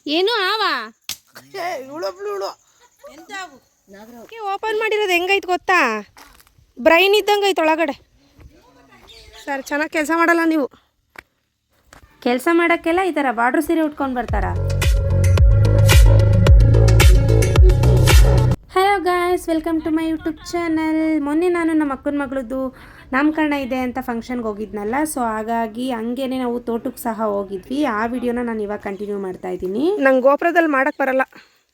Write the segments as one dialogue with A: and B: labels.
A: ಏನು ಆವಾ ಓಪನ್ ಮಾಡಿರೋದು ಹೆಂಗೈತೆ ಗೊತ್ತಾ? ಬ್ರೈನ್ ಇದ್ದಂಗೆ ಐತೆ ಒಳಗಡೆ. ಸರ್ ಚೆನ್ನಾಗಿ ಕೆಲಸ ಮಾಡಲ್ಲ ನೀವು.
B: ಕೆಲಸ ಮಾಡೋಕ್ಕೆಲ್ಲ ಈ ಥರ ಬಾರ್ಡ್ರ್ ಸೀರೆ ಉಟ್ಕೊಂಡು ಬರ್ತಾರಾ? Hello guys, welcome to my YouTube channel. ಮೊನ್ನೆ ನಾನು ನಮ್ಮ ಅಕ್ಕನ ಮಗಳದ್ದು ನಾಮಕರಣ ಇದೆ ಅಂತ ಫಂಕ್ಷನ್ಗೆ ಹೋಗಿದ್ನಲ್ಲ, ಸೊ ಹಾಗಾಗಿ ಹಂಗೇನೆ ನಾವು ತೋಟಕ್ಕೆ ಸಹ ಹೋಗಿದ್ವಿ. ಆ ವಿಡಿಯೋನ ನಾನು ಇವಾಗ ಕಂಟಿನ್ಯೂ ಮಾಡ್ತಾ ಇದ್ದೀನಿ.
A: ನಂಗೆ ಗೋಪುರದಲ್ಲಿ ಮಾಡೋಕ್ಕೆ ಬರಲ್ಲ.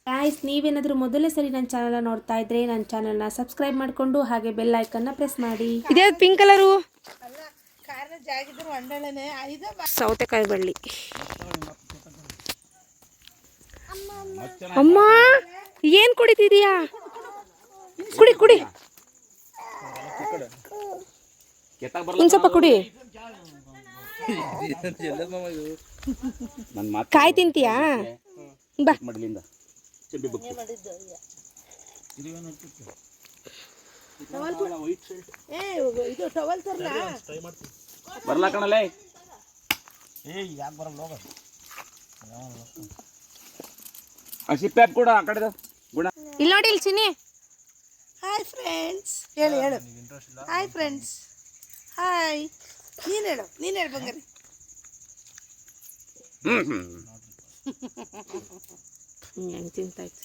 B: ಗಾಯ್ಸ್, ನೀವೇನಾದರೂ ಮೊದಲನೇ ಸರಿ ನನ್ನ ಚಾನಲ್ನ ನೋಡ್ತಾ ಇದ್ರೆ ನನ್ನ ಚಾನಲ್ನ ಸಬ್ಸ್ಕ್ರೈಬ್ ಮಾಡಿಕೊಂಡು ಹಾಗೆ ಬೆಲ್ ಐಕನ್ನ ಪ್ರೆಸ್ ಮಾಡಿ.
A: ಇದೇ ಪಿಂಕ್ ಕಲರು ಸೌತೆಕಾಯಿ ಬಳ್ಳಿ. ಅಮ್ಮ ಏನ್ ಕುಡಿತಿದೀಯಾ? ಕುಡಿ ಕುಡಿ, ಇನ್ ಸ್ವಲ್ಪ ಕುಡಿ. ಕಾಯಿ ತಿಂತೀಯಾ? ಬಾ.
C: ಬರ್ಲಾ ಕಣಲೇ. ಸಿಪ್ಪೆ ಕೂಡ ಆ ಕಡೆ ಗುಣ.
A: ಇಲ್ಲಿ ನೋಡಿ, ಇಲ್ಲಿ ಚಿನ್ನಿ.
D: ಹಾಯ್ ಫ್ರೆಂಡ್ಸ್ ಹೇಳು ಹೇಳು. Hi friends, hi. ನೀನು ಹೇಳು ಬಂಗಾರಿ.
A: ಹೆಂಗೆ ತಿಂತಾಯ್ತು.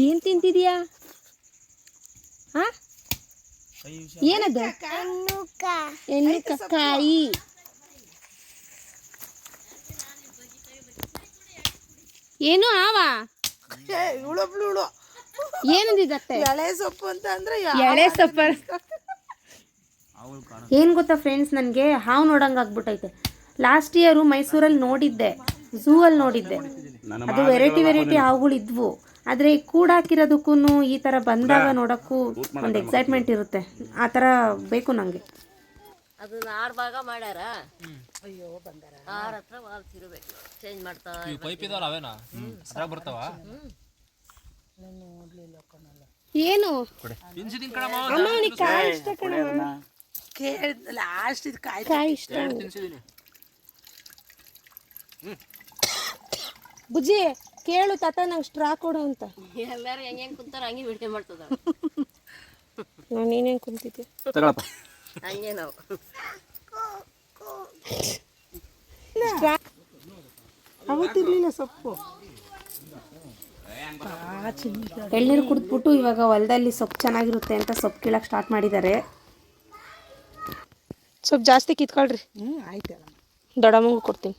A: ಏನ್ ತಿಂತಿದೀಯಾ? ಹಾ, ಏನದು? ಕಾಯಿ. ಏನು ಆವಾ? ಏನಂದಿದ್ದತ್ತೆ?
D: ಎಳೆ ಸೊಪ್ಪು ಅಂತ ಅಂದ್ರೆ
A: ಎಳೆ ಸೊಪ್ಪ.
B: ಏನು ಗೊತ್ತಾ ಫ್ರೆಂಡ್ಸ್, ನನಗೆ ಹಾವು ನೋಡಂಗೆ ಆಗ್ಬಿಟ್ಟೈತೆ. ಲಾಸ್ಟ್ ಇಯರು ಮೈಸೂರಲ್ಲಿ ನೋಡಿದ್ದೆ, ಝೂ ಅಲ್ಲಿ ನೋಡಿದ್ದೆ. ಅದು ವೆರೈಟಿ ಹಾವುಗಳಿದ್ವು. ಆದರೆ ಕೂಡಾಕಿರೋದಕ್ಕೂ ಈ ಥರ ಬಂದಾಗ ನೋಡೋಕ್ಕೂ ಒಂದು ಎಕ್ಸೈಟ್ಮೆಂಟ್ ಇರುತ್ತೆ. ಆ ಥರ ಬೇಕು ನನಗೆ.
E: ಅದು 6 ಭಾಗ ಮಾಡ್ಯಾರ. ಅಯ್ಯೋ ಬಂಗಾರ 6 ಹತ್ರ ವಾಲ್ಸಿರ್ಬೇಕು, ಚೇಂಜ್ ಮಾಡ್ತಾ ಪೈಪ್ ಇದಾವಲ್ಲ ಅವೇನಾ ಅದ್ರಾಗ ಬರ್ತಾವ.
A: ಏನು ಅಮ್ಮ, ಅವನಿಗೆ ಕಾಯಿ ಇಷ್ಟ ಕಣ.
D: ಲಾಸ್ಟ್ ಇದು
A: ಕಾಯಿ ಇಷ್ಟ. ಬುಜ್ಜಿ ಕೇಳು ತಾತ, ನಂಗೆ ಸ್ಟ್ರಾ ಕೊಡು ಅಂತ.
E: ಎಲ್ಲಾರು ಹೆಂಗೆ ಕುಂತಾರ ಹಂಗೆ ವಿಡಿಯೋ ಮಾಡ್ತದ.
A: ನೀನೇನು ಕುಂತಿದ್ದೆ?
E: ಹಂಗೆ ನಾವು
D: ಅವತ್ತಿರ್ಲಿಲ್ಲ ಸೊಪ್ಪು.
B: ಎಳ್ನೀರು ಕುಡಿದ್ಬಿಟ್ಟು ಇವಾಗ ಹೊಲದಲ್ಲಿ ಸೊಪ್ಪು ಚೆನ್ನಾಗಿರುತ್ತೆ ಅಂತ ಸೊಪ್ಪು ಕೀಳಕ್ಕೆ ಸ್ಟಾರ್ಟ್ ಮಾಡಿದ್ದಾರೆ.
A: ಸ್ವಲ್ಪ ಜಾಸ್ತಿ ಕಿತ್ಕೊಳ್ರಿ.
D: ಆಯ್ತಲ್ಲ,
A: ದೊಡ್ಡಮ್ಮಂಗೂ ಕೊಡ್ತೀನಿ.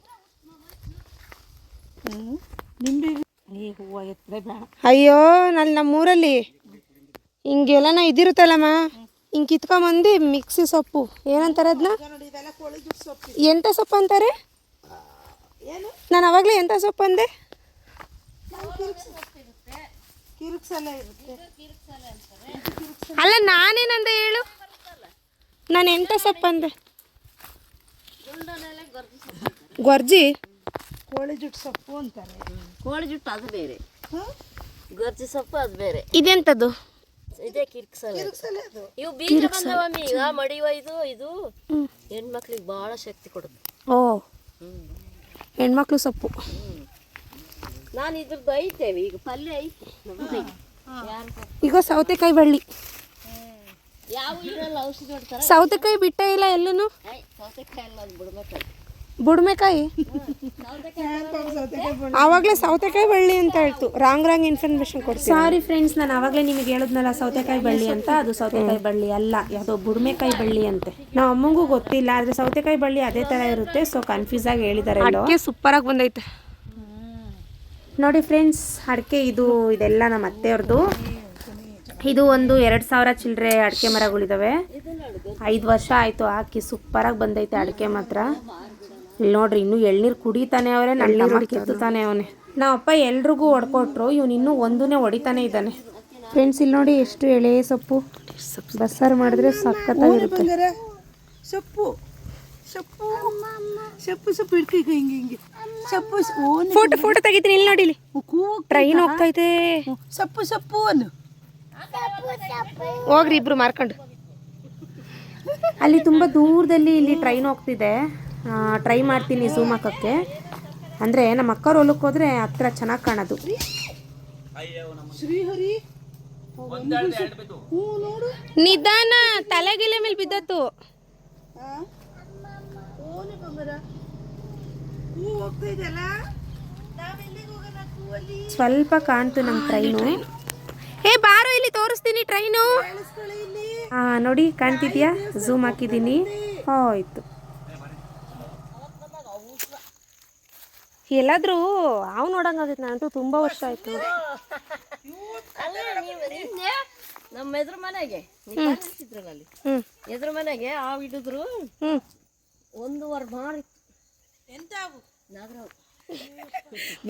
D: ನಿಂಬೆ ಈ ಹೂವು ಎತ್ತರೆ ಬೇಡ.
A: ಅಯ್ಯೋ, ನಮ್ಮೂರಲ್ಲಿ ಹಿಂಗೆಲ್ಲ ಇದಿರುತ್ತಲ್ಲಮ್ಮ, ಹಿಂಗೆ ಕಿತ್ಕೊಂಬಂದು ಮಿಕ್ಸಿ ಸೊಪ್ಪು ಏನಂತಾರೆ ಅದನ್ನ?
D: ನೋಡಿ, ಇದೆಲ್ಲ ಕೊಳಿದು ಸೊಪ್ಪು.
A: ಎಂಥ ಸೊಪ್ಪು ಅಂತಾರೆ?
D: ಏನು?
A: ನಾನು ಅವಾಗಲೇ ಎಂಥ ಸೊಪ್ಪು ಅಂದೆ?
D: ಕಿರುಕ್ಸಲ ಇರುತ್ತೆ.
A: ಅಲ್ಲ, ನಾನೇನಂದೆ ಹೇಳು? ನಾನು ಎಂಥ ಸೊಪ್ಪು ಅಂದೆ? ಗೊರ್ಜಿ.
D: ಕೋಳಿ ಜುಟ್ಟು ಸೊಪ್ಪು ಅಂತಾರೆ.
E: ಕೋಳಿ ಜುಟ್ಟು ಅದು ಬೇರೆ, ಗರ್ಜಿ ಸೊಪ್ಪು ಅದು ಬೇರೆ.
A: ಇದೆಂಥದ್ದು?
E: ಇದೇ ಕಿರ್ಕ್ಸಲ.
D: ಅದು
E: ಇವು ಬೀಜ ಬಂದವಮ್ಮಿ, ಈಗ ಮಡಿಯುವ. ಇದು ಹೆಣ್ಮಕ್ಳಿಗೆ ಭಾಳ ಶಕ್ತಿ ಕೊಡುತ್ತೆ.
A: ಓ, ಹೆಣ್ಮಕ್ಳು ಸೊಪ್ಪು.
E: ನಾನು ಇದ್ರದ್ದು ಐತೇವೆ, ಈಗ ಪಲ್ಯ ಐತೆ.
A: ಈಗ ಸೌತೆಕಾಯಿ ಬಳ್ಳಿ.
E: ಯಾವ ಇದ್ರಲ್ಲಿ ಔಷಧಿ ಹೊಡ್ತಾರ?
A: ಸೌತೆಕಾಯಿ ಬಿಟ್ಟೇ ಇಲ್ಲ ಎಲ್ಲೂ.
E: ಸೌತೆಕಾಯಿ ಅಲ್ಲ, ಅದು ಬಿಡ್ಬೇಕಾಗಿ
A: ಬುಡ್ಮೆಕಾಯಿ. ಆವಾಗಲೇ ಸೌತೆಕಾಯಿ ಬಳ್ಳಿ ಅಂತ ಹೇಳ್ತು. ರಾಂಗ್ ಇನ್ಫಾರ್ಮೇಶನ್ ಕೊಡ್ತೀನಿ.
B: ಸಾರಿ ಫ್ರೆಂಡ್ಸ್, ನಾನು ಆವಾಗಲೇ ನಿಮಗೆ ಹೇಳಿದ್ನಲ್ಲ ಸೌತೆಕಾಯಿ ಬಳ್ಳಿ ಅಂತ. ಅದು ಸೌತೆಕಾಯಿ ಬಳ್ಳಿ ಅಲ್ಲ, ಯಾವುದೋ ಬುಡ್ಮೆಕಾಯಿ ಬಳ್ಳಿ ಅಂತೆ. ನಾವು ಅಮ್ಮಂಗೂ ಗೊತ್ತಿಲ್ಲ, ಆದರೆ ಸೌತೆಕಾಯಿ ಬಳ್ಳಿ ಅದೇ ಥರ ಇರುತ್ತೆ. ಸೊ ಕನ್ಫ್ಯೂಸ್ ಆಗಿ ಹೇಳಿದ್ದಾರೆ.
A: ಅಡಿಕೆ ಸೂಪರಾಗಿ ಬಂದೈತೆ
B: ನೋಡಿ ಫ್ರೆಂಡ್ಸ್, ಅಡಿಕೆ ಇದೆಲ್ಲ ನಮ್ಮ ಅತ್ತೆಯವ್ರದ್ದು. ಇದು ಒಂದು 2000 ಚಿಲ್ಲರೆ ಅಡಿಕೆ ಮರಗಳಿದ್ದಾವೆ. 5 ವರ್ಷ ಆಯಿತು ಹಾಕಿ. ಸೂಪರಾಗಿ ಬಂದೈತೆ ಅಡಿಕೆ ಮಾತ್ರ. ಇಲ್ಲಿ ನೋಡ್ರಿ, ಇನ್ನೂ ಎಳ್ನೀರು ಕುಡಿತಾನೆ ಅವರೇ, ನಳ್ನೀರು ಕಿತ್ತುತ್ತಾನೆ ಅವನೇ. ನಾವಪ್ಪ ಎಲ್ರಿಗೂ ಹೊಡ್ಕೊಟ್ರು, ಇವನು ಇನ್ನೂ ಒಂದನ್ನೇ ಹೊಡಿತಾನೆ ಇದ್ದಾನೆ. ಫ್ರೆಂಡ್ಸ್, ಇಲ್ಲಿ ನೋಡಿ ಎಷ್ಟು ಎಳೆ ಸೊಪ್ಪು. ಬಸ್ಸಾರು ಮಾಡಿದ್ರೆ ಸಖತ್ತಾಗಿರುತ್ತೆ.
D: ಸೊಪ್ಪು ಸೊಪ್ಪು ಸೊಪ್ಪು ಸೊಪ್ಪು ಇಡ್ಕಿ ಹಿಂಗೆ ಸೊಪ್ಪು.
A: ಫೋಟೋ ತೆಗಿತೀನಿ. ಇಲ್ಲಿ ನೋಡಿ, ಇಲ್ಲಿ ಟ್ರೈನ್ ಹೋಗ್ತೈತೆ.
D: ಸೊಪ್ಪು ಸೊಪ್ಪು ಅನ್ನು
A: ಹೋಗ್ರಿ ಇಬ್ರು ಮಾರ್ಕೊಂಡು.
B: ಅಲ್ಲಿ ತುಂಬ ದೂರದಲ್ಲಿ ಇಲ್ಲಿ ಟ್ರೈನ್ ಹೋಗ್ತಿದೆ. ಟ್ರೈ ಮಾಡ್ತೀನಿ ಝೂಮ್ ಹಾಕೋಕ್ಕೆ. ಅಂದರೆ ನಮ್ಮ ಅಕ್ಕವ್ರ ಹೊಲಕ್ಕೆ ಹೋದರೆ ಹತ್ರ ಚೆನ್ನಾಗಿ ಕಾಣೋದು.
D: ಶ್ರೀಹರಿ ಹ್ಞೂ ನೋಡು.
A: ನಿಧಾನ, ತಲೆಗಿಲೆ ಮೇಲೆ ಬಿದ್ದತ್ತು.
D: ಓನೆ ಬಂಗಾರ ಹೂ ಹೋಗ್ತಾ ಇದೆಯಲ್ಲ, ನಾವೆಲ್ಲಿಗೆ ಹೋಗೋಣ ಹೂವಲ್ಲಿ?
B: ಸ್ವಲ್ಪ ಕಾಣ್ತು ನಮ್ಮ ಟ್ರೈನು.
A: ಏ ಬಾರೋ, ಇಲ್ಲಿ ತೋರಿಸ್ತೀನಿ ಟ್ರೈನು.
D: ಕಳಿಸ್ಕೊಳ್ಳಿ ಇಲ್ಲಿ.
B: ನೋಡಿ ಕಾಣ್ತಿದ್ಯಾ? ಝೂಮ್ ಹಾಕಿದ್ದೀನಿ. ಹೋಯ್ತು.
A: ಎಲ್ಲಾದ್ರೂ ಹಾವು ನೋಡಂಗಾಗೈತೆ. ನಾನಂತೂ ತುಂಬಾ ವರ್ಷ ಆಯ್ತು.
E: ಅಲ್ಲ ನೀವು ನಿನ್ನೆ ನಮ್ಮ ಎದುರು ಮನೆಗೆ ನಿಂತಿದ್ರಲ್ಲ ಅಲ್ಲಿ ಎದುರು ಮನೆಗೆ ಹಾವು ಹಿಡಿದ್ರು. 1 ವಾರ ಮಾಡಿ
D: ಎಂತ ಹಾವು?
E: ನಾಗರಾವ್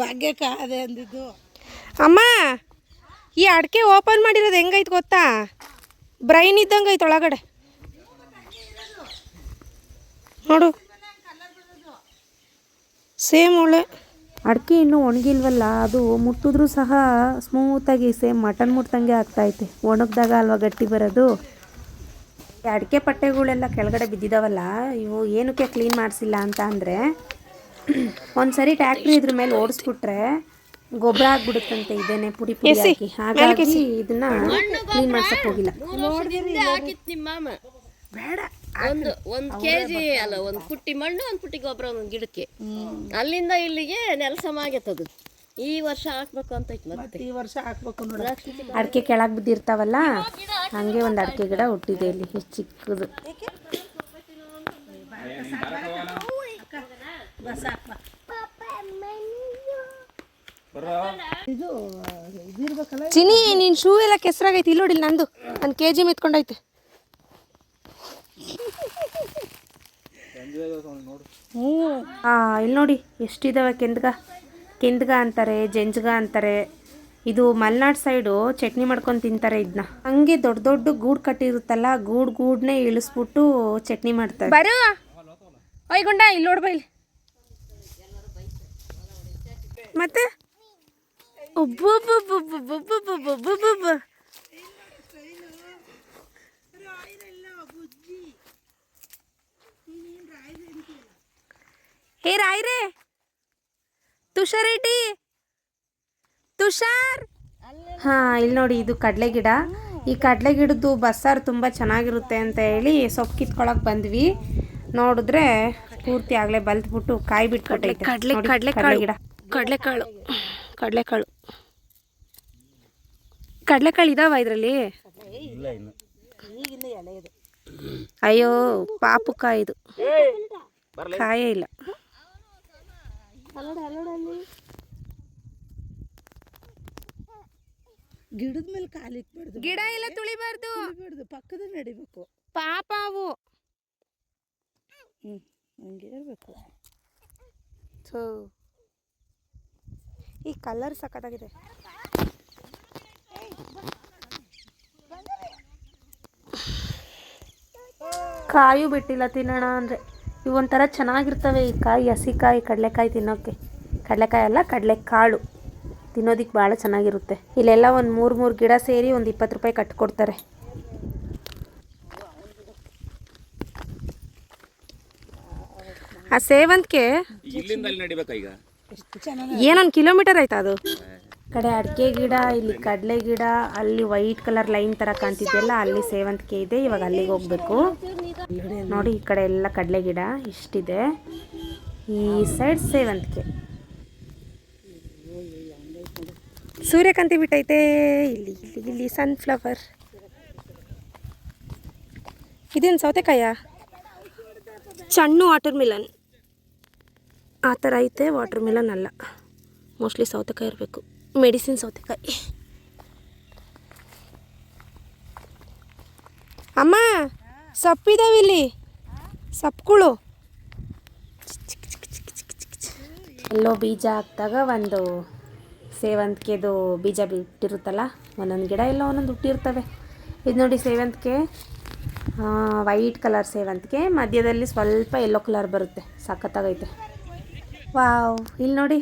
D: ಭಾಗ್ಯಕ್ಕ ಅದೇ ಅಂದಿದ್ದು.
A: ಅಮ್ಮ, ಈ ಅಡಿಕೆ ಓಪನ್ ಮಾಡಿರೋದು ಹೆಂಗೈತೆ ಗೊತ್ತಾ? ಬ್ರೈನ್ ಇದ್ದಂಗೆ ಐತೆ ಒಳಗಡೆ ನೋಡು. ಸೇಮ್ ಒಳ್ಳೆ
B: ಅಡಿಕೆ ಇನ್ನೂ ಒಣಗಿಲ್ವಲ್ಲ, ಅದು ಮುಟ್ಟಿದ್ರೂ ಸಹ ಸ್ಮೂತಾಗಿ ಸೇಮ್ ಮಟನ್ ಮುಟ್ದಂಗೆ ಆಗ್ತೈತೆ. ಒಣಗಿದಾಗ ಅಲ್ವಾ ಗಟ್ಟಿ ಬರೋದು. ಈ ಅಡಿಕೆ ಪಟ್ಟೆಗಳೆಲ್ಲ ಕೆಳಗಡೆ ಬಿದ್ದಿದ್ದಾವಲ್ಲ, ಇವು ಏನಕ್ಕೆ ಕ್ಲೀನ್ ಮಾಡಿಸಿಲ್ಲ ಅಂತ ಅಂದರೆ, ಒಂದ್ಸರಿ ಟ್ಯಾಕ್ಟ್ರಿ ಇದ್ರ ಮೇಲೆ ಓಡಿಸ್ಬಿಟ್ರೆ ಗೊಬ್ಬರ ಆಗ್ಬಿಡುತ್ತಂತೆ. ಇದೇನೆ ಪುಡಿ ಪುಡಿ ಹಾಕಿ. ಹಾಗಾಗಿ ಇದನ್ನ ಕ್ಲೀನ್ ಮಾಡ್ಸಕ್ ಹೋಗಿಲ್ಲ.
E: ಹಾಕಿತ್ತು ನಿಮ್ಮ ಮಾಮ.
D: ಬೇಡ,
E: ಒಂದು ಕೆಜಿ ಅಲ್ಲ, 1 ಪುಟ್ಟಿ ಮಣ್ಣು 1 ಪುಟ್ಟಿ ಗೊಬ್ಬರ ಒಂದು ಗಿಡಕ್ಕೆ. ಅಲ್ಲಿಂದ ಇಲ್ಲಿಗೆ ನೆಲಸಮ ಆಗೈತದು. ಈ ವರ್ಷ ಹಾಕ್ಬೇಕು ಅಂತ ಐತೆ. ಮತ್ತೆ
D: ಈ ವರ್ಷ ಹಾಕ್ಬೇಕು ನೋಡ.
B: ಅಡಿಕೆ ಕೆಳಗೆ ಬಿದ್ದಿರ್ತಾವಲ್ಲ, ಹಾಗೆ ಒಂದು ಅಡಿಕೆ ಗಿಡ ಹುಟ್ಟಿದೆ ಇಲ್ಲಿ, ಎಷ್ಟು ಚಿಕ್ಕದು.
A: ಚಿನಿ, ನಿನ್ ಶೂ ಎಲ್ಲ ಕೆಸರಾಗೈತಿ. ಇಲ್ಲಿ ನೋಡಿಲ್ಲ, ನಂದು ನನ್ನ KG ಮೆತ್ಕೊಂಡೈತೆ.
B: ಇಲ್ಲಿ ನೋಡಿ ಎಷ್ಟಿದಾವೆ. ಕೆಂದ್ಗ ಅಂತಾರೆ, ಜಂಜ್ಗ ಅಂತಾರೆ. ಇದು ಮಲೆನಾಡು ಸೈಡು ಚಟ್ನಿ ಮಾಡ್ಕೊಂಡು ತಿಂತಾರೆ ಇದನ್ನ. ಹಂಗೆ ದೊಡ್ಡ ದೊಡ್ಡ ಗೂಡು ಕಟ್ಟಿರುತ್ತಲ್ಲ, ಗೂಡನ್ನೇ ಇಳಿಸ್ಬಿಟ್ಟು ಚಟ್ನಿ ಮಾಡ್ತಾರೆ.
A: ಬರು ಒಯ್ಗೊಂಡ, ಇಲ್ಲಿ ನೋಡ್ಬ ಇಲ್ಲಿ. ಮತ್ತೆ ಹೇ ರಾಯ್ರೆ, ತುಷಾರ್ ಐಟಿ, ತುಷಾರ್.
B: ಇಲ್ಲಿ ನೋಡಿ, ಇದು ಕಡಲೆ ಗಿಡ. ಈ ಕಡಲೆ ಗಿಡದ್ದು ಬಸ್ಸಾರು ತುಂಬ ಚೆನ್ನಾಗಿರುತ್ತೆ ಅಂತ ಹೇಳಿ ಸೊಪ್ಪು ಕಿತ್ಕೊಳಕ್ ಬಂದ್ವಿ. ನೋಡಿದ್ರೆ ಪೂರ್ತಿ ಆಗಲೇ ಬಲ್ತ್ಬಿಟ್ಟು ಕಾಯಿ ಬಿಟ್ಬಿಟ್ಟೈತೆ. ಕಡಲೆ ಗಿಡ,
A: ಕಡಲೆಕಾಳು ಇದಾವ ಇದರಲ್ಲಿ? ಅಯ್ಯೋ ಪಾಪು ಕಾಯಿದು ಕಾಯೇ ಇಲ್ಲ.
D: ಗಿಡದ ಮೇಲೆ ಕಾಲಿಕ್ಬಾರ್ದು,
A: ಗಿಡ ಎಲ್ಲ ತುಳಿಬಾರ್ದು,
D: ಪಕ್ಕದಲ್ಲಿ ನಡಿಬೇಕು.
A: ಪಾಪ ಅವು.
D: ಹಂಗೆ ಇರಬೇಕು.
A: ಈ ಕಲರ್ ಸಖತ್ತಾಗಿದೆ.
B: ಕಾಯು ಬಿಟ್ಟಿಲ್ಲ ತಿನ್ನೋಣ ಅಂದರೆ. ಇವೊಂಥರ ಚೆನ್ನಾಗಿರ್ತವೆ ಈ ಕಾಯಿ, ಹಸಿಕಾಯಿ ಕಡಲೆಕಾಯಿ ತಿನ್ನೋಕ್ಕೆ. ಕಡಲೆಕಾಯಿ ಅಲ್ಲ, ಕಡಲೆಕಾಳು ತಿನ್ನೋದಕ್ಕೆ ಭಾಳ ಚೆನ್ನಾಗಿರುತ್ತೆ. ಇಲ್ಲೆಲ್ಲ ಒಂದು 3 ಗಿಡ ಸೇರಿ ಒಂದು 20 ರೂಪಾಯಿ ಕಟ್ಕೊಡ್ತಾರೆ.
A: ಆ ಸೇವಂತಿಗೆ
C: ಇಲ್ಲಿಂದ ಅಲ್ಲಿ ನಡಿಬೇಕಾ ಈಗ?
A: ಏನೊಂದು ಕಿಲೋಮೀಟರ್ ಆಯ್ತಾ ಅದು?
B: ಕಡೆ ಅಡಿಕೆ ಗಿಡ, ಇಲ್ಲಿ ಕಡಲೆ ಗಿಡ, ಅಲ್ಲಿ ವೈಟ್ ಕಲರ್ ಲೈನ್ ಥರ ಕಾಣ್ತಿದೆಯಲ್ಲ, ಅಲ್ಲಿ ಸೇವಂತಿಗೆ ಇದೆ. ಇವಾಗ ಅಲ್ಲಿಗೆ ಹೋಗ್ಬೇಕು. ನೋಡಿ, ಈ ಕಡೆ ಎಲ್ಲ ಕಡಲೆ ಗಿಡ ಇಷ್ಟಿದೆ, ಈ ಸೈಡ್ ಸೇವಂತಿಗೆ.
A: ಸೂರ್ಯಕಾಂತಿ ಬಿಟ್ಟೈತೆ ಇಲ್ಲಿ. ಇಲ್ಲಿ ಸನ್ಫ್ಲವರ್. ಇದೇನು ಸೌತೆಕಾಯ? ಸಣ್ಣ ವಾಟರ್ ಮಿಲನ್ ಆ ಥರ ಐತೆ. ವಾಟರ್ ಮಿಲನ್ ಅಲ್ಲ, ಮೋಸ್ಟ್ಲಿ ಸೌತೆಕಾಯಿ ಇರಬೇಕು. ಮೆಡಿಸಿನ್ ಸೌತೆಕಾಯಿ. ಅಮ್ಮ, ಸೊಪ್ಪಿದಾವೆ ಇಲ್ಲಿ, ಸೊಪ್ಪುಗಳು.
B: ಎಲ್ಲೋ ಬೀಜ ಹಾಕಿದಾಗ ಒಂದು ಸೇವಂತಿಗೆದು ಬೀಜ ಬಿಟ್ಟಿರುತ್ತಲ್ಲ, ಒಂದೊಂದು ಗಿಡ ಎಲ್ಲ ಒಂದೊಂದು ಹುಟ್ಟಿರ್ತವೆ. ಇದು ನೋಡಿ ಸೇವಂತಿಗೆ, ವೈಟ್ ಕಲರ್ ಸೇವಂತಿಗೆ, ಮಧ್ಯದಲ್ಲಿ ಸ್ವಲ್ಪ ಯೆಲ್ಲೋ ಕಲರ್ ಬರುತ್ತೆ. ಸಖತ್ತಾಗೈತೆ. ವಾವ್, ಇಲ್ಲಿ ನೋಡಿ,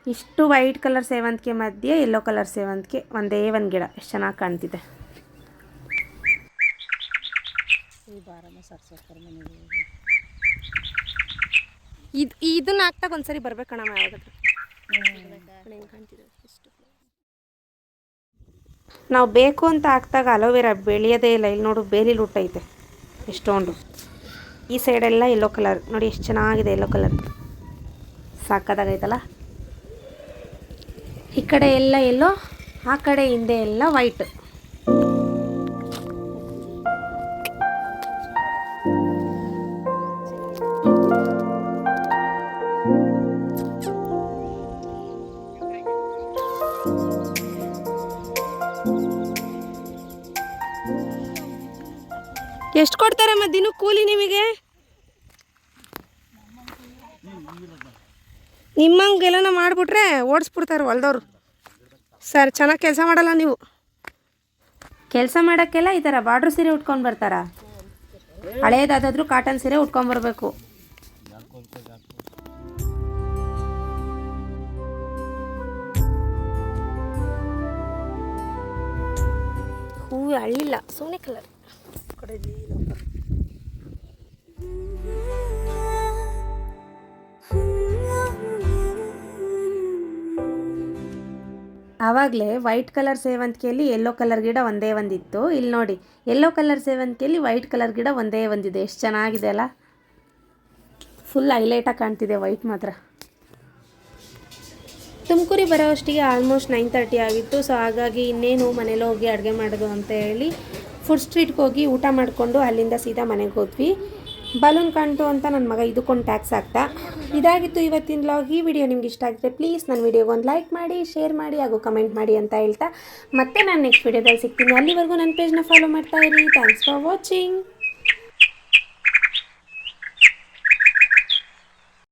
B: ಇಷ್ಟು ವೈಟ್ ಕಲರ್ ಸೇವಂತಿಗೆ ಮಧ್ಯೆ ಯೆಲ್ಲೋ ಕಲರ್ ಸೇವಂತಿಗೆ, ಒಂದೇ ಒಂದು ಗಿಡ. ಎಷ್ಟು ಚೆನ್ನಾಗಿ ಕಾಣ್ತಿದೆ.
A: ಇದನ್ನ ಹಾಕ್ದಾಗ ಒಂದ್ಸರಿ ಬರ್ಬೇಕಣಮ್ಮ ಯಾವಾಗಾದ್ರೂ. ಹೆಂಗೆ ಕಾಣ್ತಿದೆ ಎಷ್ಟು.
B: ನಾವು ಬೇಕು ಅಂತ ಹಾಕ್ದಾಗ ಅಲೋವೆರಾ ಬೆಳೆಯೋದೇ ಇಲ್ಲ. ಇಲ್ಲಿ ನೋಡು ಬೇಲಿಲಿ ಹುಟ್ಟೈತೆ ಎಷ್ಟೊಂದು. ಈ ಸೈಡೆಲ್ಲ ಯೆಲ್ಲೋ ಕಲರ್ ನೋಡಿ ಎಷ್ಟು ಚೆನ್ನಾಗಿದೆ. ಯೆಲ್ಲೋ ಕಲರ್ ಸಾಕಾದಾಗೈತಲ್ಲ. ಈ ಕಡೆ ಎಲ್ಲ ಯೆಲ್ಲೋ, ಆ ಕಡೆ ಹಿಂದೆ ಎಲ್ಲ ವೈಟ್.
A: ಎಷ್ಟು ಕೊಡ್ತಾರಮ್ಮ ದಿನಕ್ಕೆ ಕೂಲಿ ನಿಮಗೆ? ನಿಮ್ಮಂಗೆಲ್ಲ ಮಾಡಿಬಿಟ್ರೆ ಓಡಿಸ್ಬಿಡ್ತಾರೆ ಹೊಲ್ದವ್ರು. ಸರ್ ಚೆನ್ನಾಗಿ ಕೆಲಸ ಮಾಡಲ್ಲ ನೀವು.
B: ಕೆಲಸ ಮಾಡೋಕ್ಕೆಲ್ಲ ಈ ಥರ ಬಾರ್ಡ್ರ್ ಸೀರೆ ಉಟ್ಕೊಂಡು ಬರ್ತಾರ. ಹಳೇದಾದ್ರೂ ಕಾಟನ್ ಸೀರೆ ಉಟ್ಕೊಂಬರ್ಬೇಕು.
A: ಹೂವು ಅಳ್ಳಿಲ್ಲ, ಸೋನೆ ಕಲರ್.
B: ಆವಾಗಲೇ ವೈಟ್ ಕಲರ್ ಸೇವಂತಿಗೆಯಲ್ಲಿ ಯೆಲ್ಲೋ ಕಲರ್ ಗಿಡ ಒಂದೇ ಒಂದಿತ್ತು. ಇಲ್ಲಿ ನೋಡಿ ಯೆಲ್ಲೋ ಕಲರ್ ಸೇವಂತಿಗೆಯಲ್ಲಿ ವೈಟ್ ಕಲರ್ ಗಿಡ ಒಂದೇ ಒಂದಿದೆ. ಎಷ್ಟು ಚೆನ್ನಾಗಿದೆ ಅಲ್ಲ. ಫುಲ್ ಹೈಲೈಟಾಗಿ ಕಾಣ್ತಿದೆ ವೈಟ್ ಮಾತ್ರ. ತುಮಕೂರಿಗೆ ಬರೋ ಅಷ್ಟಿಗೆ ಆಲ್ಮೋಸ್ಟ್ 9:30 ಆಗಿತ್ತು. ಸೊ ಹಾಗಾಗಿ ಇನ್ನೇನು ಮನೇಲಿ ಹೋಗಿ ಅಡುಗೆ ಮಾಡೋದು ಅಂತ ಹೇಳಿ ಫುಡ್ ಸ್ಟ್ರೀಟ್ಗೆ ಹೋಗಿ ಊಟ ಮಾಡಿಕೊಂಡು ಅಲ್ಲಿಂದ ಸೀದಾ ಮನೆಗೆ ಹೋದ್ವಿ. ಬಲೂನ್ ಕಾಣ್ತು ಅಂತ ನನ್ನ ಮಗ ಇದಕ್ಕೊಂದು ಟ್ಯಾಕ್ಸ್ ಆಗ್ತಾ. ಇದಾಗಿತ್ತು ಇವತ್ತಿನ ವ್ಲಾಗ್. ಈ ವಿಡಿಯೋ ನಿಮ್ಗೆ ಇಷ್ಟ ಆಗಿದ್ರೆ ಪ್ಲೀಸ್ ನನ್ನ ವಿಡಿಯೋಗೆ ಒಂದು ಲೈಕ್ ಮಾಡಿ, ಶೇರ್ ಮಾಡಿ ಹಾಗೂ ಕಮೆಂಟ್ ಮಾಡಿ ಅಂತ ಹೇಳ್ತಾ ಮತ್ತೆ ನಾನು ನೆಕ್ಸ್ಟ್ ವಿಡಿಯೋದಲ್ಲಿ ಸಿಗ್ತೀನಿ. ಅಲ್ಲಿವರೆಗೂ ನನ್ನ ಪೇಜ್ನ ಫಾಲೋ ಮಾಡ್ತಾ ಇರಿ. Thanks for watching.